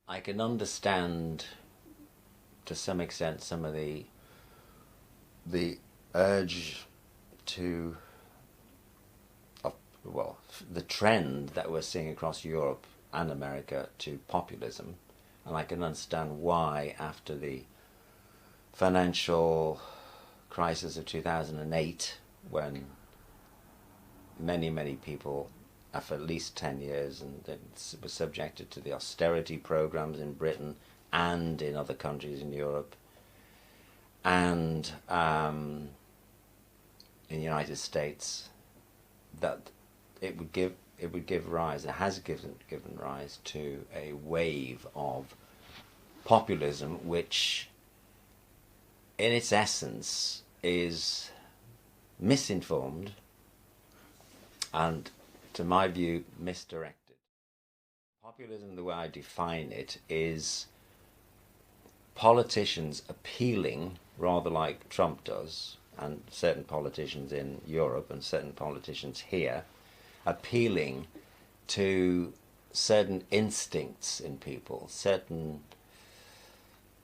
I can understand to some extent some of the urge to well, the trend that we're seeing across Europe and America to populism, and I can understand why after the financial crisis of 2008, when many people for at least 10 years and were subjected to the austerity programs in Britain and in other countries in Europe and in the United States, that it would give rise, it has given rise to a wave of populism which in its essence is misinformed and, to my view, misdirected. Populism, the way I define it, is politicians appealing, rather like Trump does, and certain politicians in Europe and certain politicians here, appealing to certain instincts in people, certain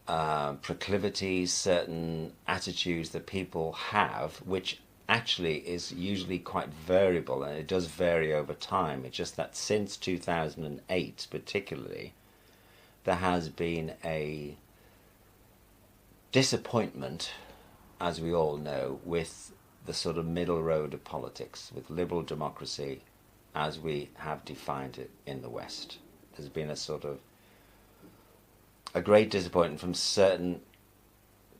proclivities, certain attitudes that people have, which actually is usually quite variable, and it does vary over time. It's just that since 2008 particularly, there has been a disappointment, as we all know, with the sort of middle road of politics, with liberal democracy as we have defined it in the West. There's been a sort of a great disappointment from certain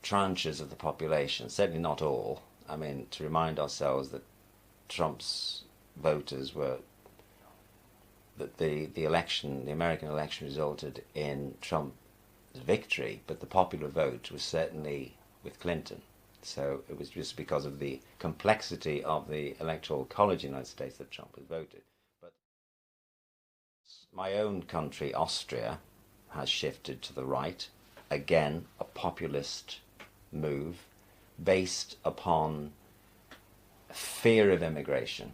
tranches of the population, certainly not all. I mean, to remind ourselves that Trump's voters were, that the election, the American election resulted in Trump's victory, but the popular vote was certainly with Clinton. So it was just because of the complexity of the electoral college in the United States that Trump was voted. But my own country, Austria, has shifted to the right. Again, a populist move based upon fear of immigration.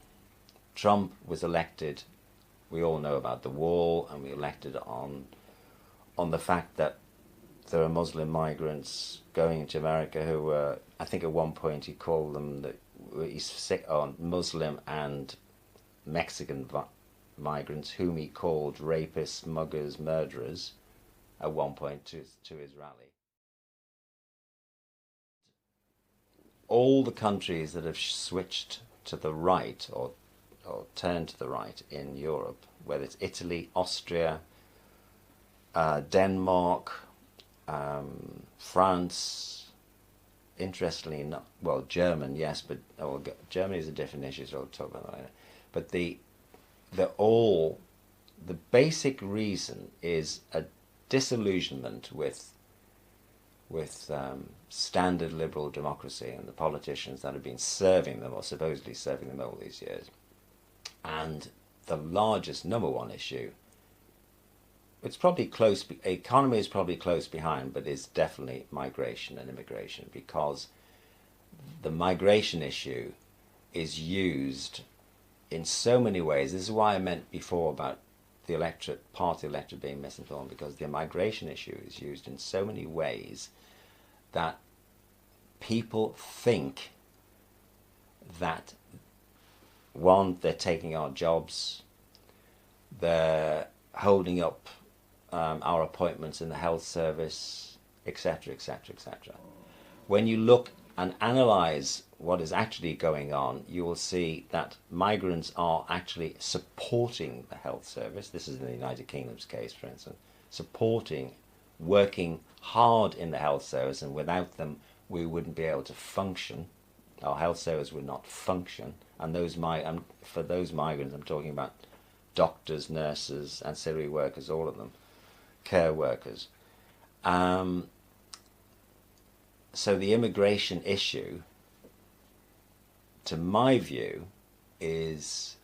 Trump was elected, we all know about the wall, and we elected on the fact that there are Muslim migrants going into America who were, I think at one point he called them, he's sick on Muslim and Mexican migrants, whom he called rapists, muggers, murderers, at one point to his rally. All the countries that have switched to the right or turned to the right in Europe, whether it's Italy, Austria, Denmark, France, interestingly not, well, German, yes, but Germany is a different issue, so I'll talk about that later. But the basic reason is a disillusionment with standard liberal democracy and the politicians that have been serving them or supposedly serving them all these years. And the largest number one issue, it's probably close, economy is probably close behind, but it's definitely migration and immigration, because the migration issue is used in so many ways. This is why I meant before about the electorate, party electorate being misinformed, because the migration issue is used in so many ways that people think that, one, they're taking our jobs, they're holding up our appointments in the health service, etc., etc., etc. When you look and analyze what is actually going on, you will see that migrants are actually supporting the health service. This is in the United Kingdom's case, for instance, supporting, working hard in the health service, and without them we wouldn't be able to function. Our health service would not function. And for those migrants, I'm talking about doctors, nurses, ancillary workers, all of them, care workers. So the immigration issue, to my view, is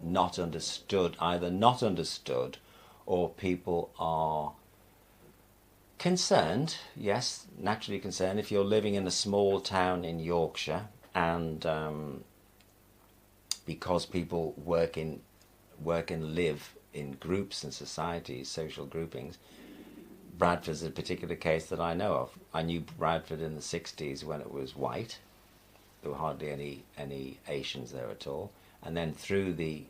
not understood, either not understood or people are concerned, yes, naturally concerned. If you're living in a small town in Yorkshire and because people work and live in groups and societies, social groupings, Bradford's a particular case that I know of. I knew Bradford in the 60s when it was white. There were hardly any Asians there at all. And then through the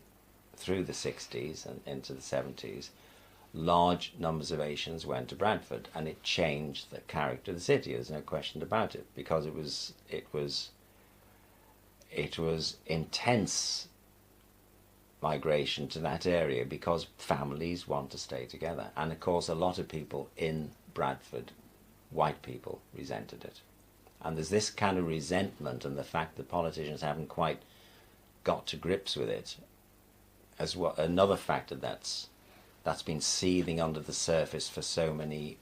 60s and into the 70s, large numbers of Asians went to Bradford, and it changed the character of the city. There's no question about it, because it was intense migration to that area because families want to stay together. And of course, a lot of people in Bradford, white people, resented it. And there's this kind of resentment, and the fact that politicians haven't quite got to grips with it as well. Another factor that's been seething under the surface for so many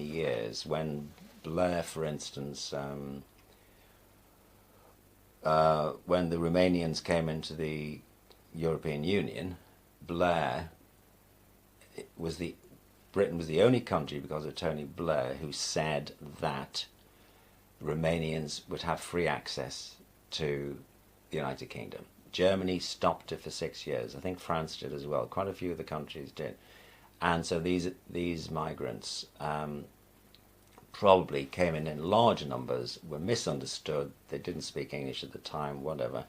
years. When Blair, for instance, when the Romanians came into the European Union, Blair Britain was the only country, because of Tony Blair, who said that Romanians would have free access to the United Kingdom. Germany stopped it for 6 years. I think France did as well. Quite a few of the countries did. And so these migrants probably came in large numbers, were misunderstood, they didn't speak English at the time, whatever.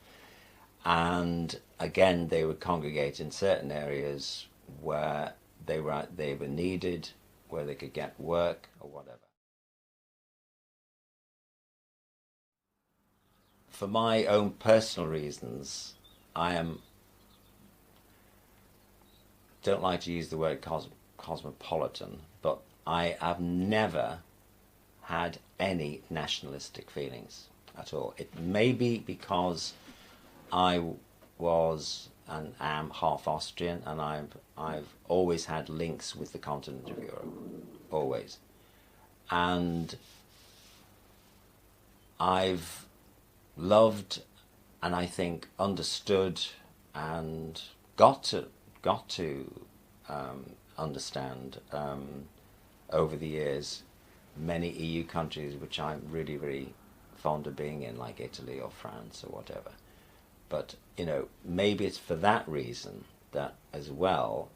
And again, they would congregate in certain areas where they were needed, where they could get work or whatever. For my own personal reasons, don't like to use the word cosmopolitan, but I have never had any nationalistic feelings at all. It may be because I was and am half Austrian, and I've always had links with the continent of Europe, always. And I've loved, and I think understood, and got to understand over the years many EU countries which I'm really, really fond of being in, like Italy or France or whatever. But maybe it's for that reason that as well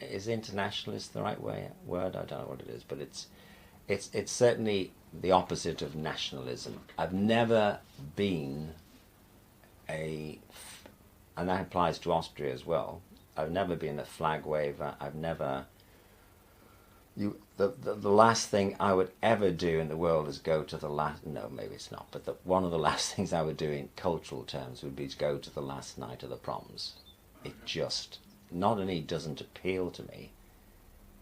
is internationalist the right word? I don't know what it is, but it's certainly the opposite of nationalism. I've never been and that applies to Austria as well. I've never been a flag waver. I've never. The last thing I would ever do in the world is go to the last. No, maybe it's not. But one of the last things I would do in cultural terms would be to go to the last night of the proms. It just not only doesn't appeal to me.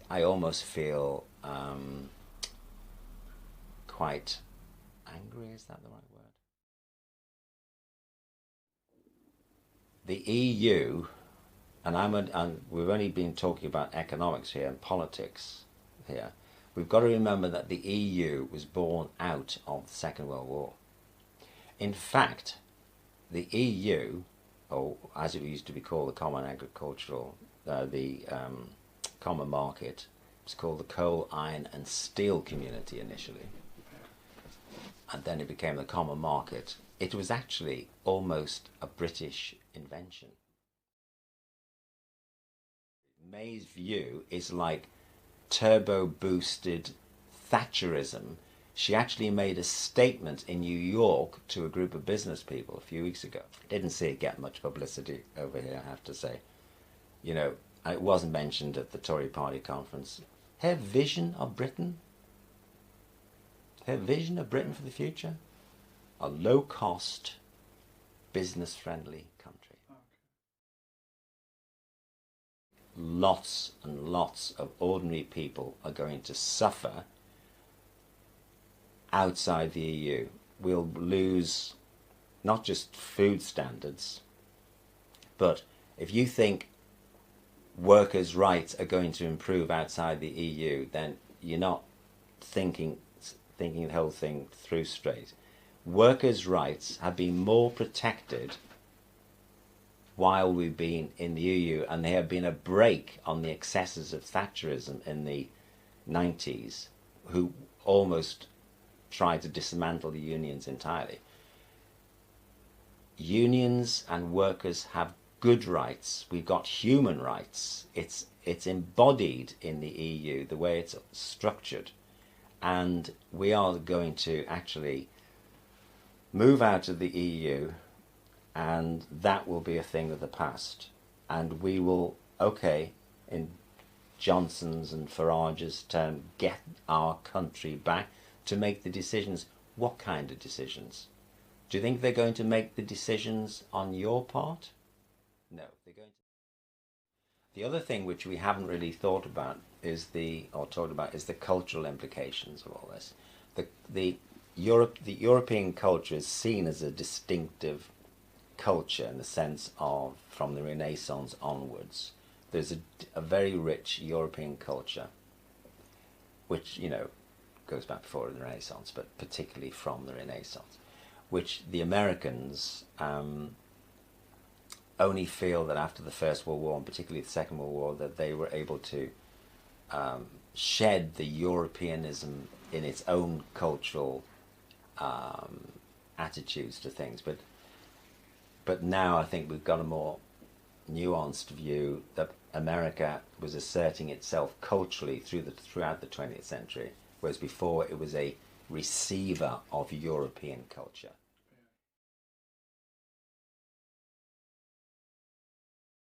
I almost feel quite angry. Is that the right word? The EU, and we've only been talking about economics here and politics here. We've got to remember that the EU was born out of the Second World War. In fact, the EU, or as it used to be called, the Common Agricultural, Common Market, it's called the Coal, Iron and Steel Community initially, and then it became the Common Market. It was actually almost a British invention. May's view is like turbo-boosted Thatcherism. She actually made a statement in New York to a group of business people a few weeks ago. Didn't see it get much publicity over here, I have to say. It wasn't mentioned at the Tory party conference. Her vision of Britain? Her vision of Britain for the future? A low-cost, business-friendly country. Lots and lots of ordinary people are going to suffer outside the EU. We'll lose not just food standards, but if you think workers' rights are going to improve outside the EU, then you're not thinking the whole thing through straight. Workers' rights have been more protected while we've been in the EU, and there have been a break on the excesses of Thatcherism in the 90s, who almost tried to dismantle the unions entirely. Unions and workers have good rights. We've got human rights. It's it's embodied in the EU, the way it's structured, and we are going to actually move out of the EU, and that will be a thing of the past, and we will, okay, in Johnson's and Farage's term, get our country back to make the decisions. What kind of decisions? Do you think they're going to make the decisions on your part? No, they're going to. The other thing which we haven't really thought about is the cultural implications of all this. The European culture is seen as a distinctive culture in the sense of from the Renaissance onwards. There's a very rich European culture, which goes back before the Renaissance, but particularly from the Renaissance, which the Americans only feel that after the First World War, and particularly the Second World War, that they were able to shed the Europeanism in its own cultural attitudes to things. But now I think we've got a more nuanced view that America was asserting itself culturally throughout the 20th century, whereas before it was a receiver of European culture.